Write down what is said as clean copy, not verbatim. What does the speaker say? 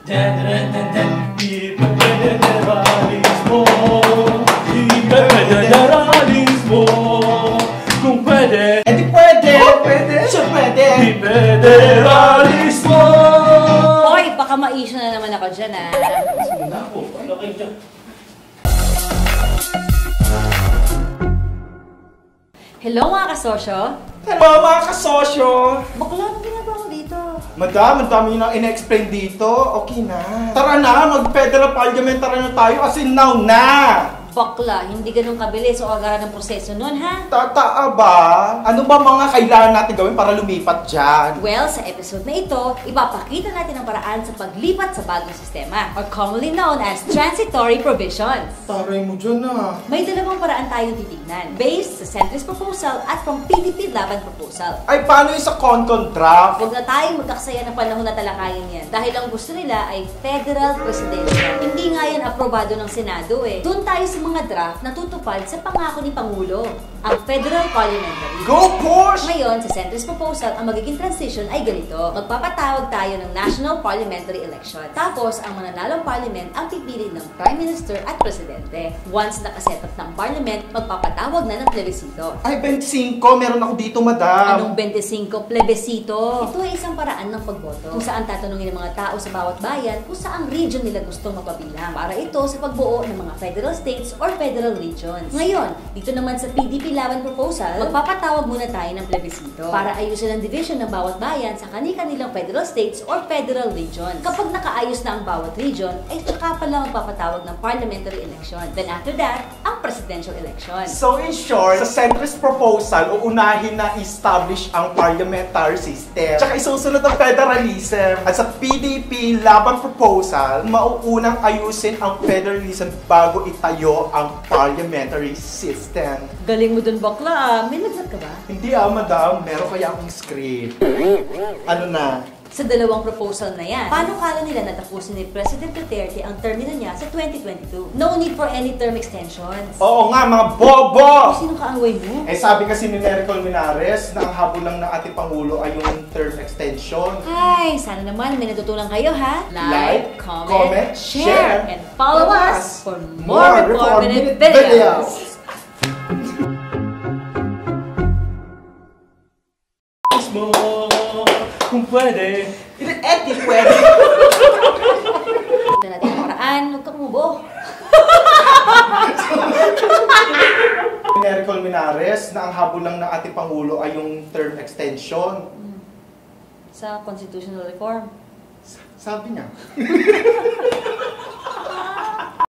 Hiperfederalismo, hiperfederalismo. Kung pwede, di pwede! Oh, pwede! Sure pwede! Hiperfederalismo! Hoy, baka ma-issue na naman ako dyan, ah. Sige na po, ano kayo dyan? Hello, mga kasosyo. Hello mga kasosyo! Bakla, anong ginagawa ko dito? Madam, ang dami nang ina-explain dito. Okay na. Tara na, mag-federal parliamentary na tayo as in now na! Bakla, hindi ganun kabilis o agaran ng proseso nun, ha? Tataa ba? Ano ba mga kailangan natin gawin para lumipat dyan? Well, sa episode na ito, ipapakita natin ang paraan sa paglipat sa bagong sistema, or commonly known as transitory provisions. Taray mo dyan ah. May dalawang paraan tayong titignan, based sa centrist proposal at from PDP Laban proposal. Ay, paano yung sa Concon draft? Huwag na tayong magkaksaya ng panahon na talakayin yan, dahil ang gusto nila ay federal presidential. Hindi nga yan aprobado ng Senado eh. Doon tayo sa mga draft na tutupad sa pangako ni Pangulo, ang federal parliamentary. Go push! Ngayon, sa centrist proposal, ang magiging transition ay ganito. Magpapatawag tayo ng national parliamentary election. Tapos, ang mananalong parliament ang pipili ng prime minister at presidente. Once nakaset up ng parliament, magpapatawag na ng plebisito. Ay, 25. Meron ako dito, madam. Anong 25? Plebisito? Ito ay isang paraan ng pagboto kung saan tatanungin ng mga tao sa bawat bayan kung saang region nila gustong mapabilang. Para ito sa pagbuo ng mga federal states or federal regions. Ngayon, dito naman sa PDP Laban proposal, magpapatawag muna tayo ng plebisito para ayusin ang division ng bawat bayan sa kani-kanilang federal states or federal regions. Kapag nakaayos na ang bawat region, ay saka pa lang magpapatawag ng parliamentary election. Then after that, ang presidential election. So in short, sa centrist proposal, uunahin na establish ang parliamentary system. Tsaka isusunod ang federalism. At sa PDP Laban proposal, mauunang ayusin ang federalism bago itayo ang parliamentary system. Galing mo dun, bakla, ah. May lagnat ka ba? Hindi madam. Meron kaya akong script. Ano na? Sa dalawang proposal na yan, paano kala nila natapusin ni President Duterte ang termino niya sa 2022? No need for any term extensions. Oo nga, mga bobo! Sino kaaway mo? Eh sabi kasi ni Nery Colmenares na ang habol lang ng ating Pangulo ay yung term extension. Ay, sana naman may natutunan kayo, ha? Like, comment, comment, share, share, and follow us for more informative videos. Mo, kung pwede. Di pwede. Ito natin ang paraan, huwag kang umubo. Nery Colmenares na ang habol lang ng ating Pangulo ay yung term extension. Sa constitutional reform. Sabi niya.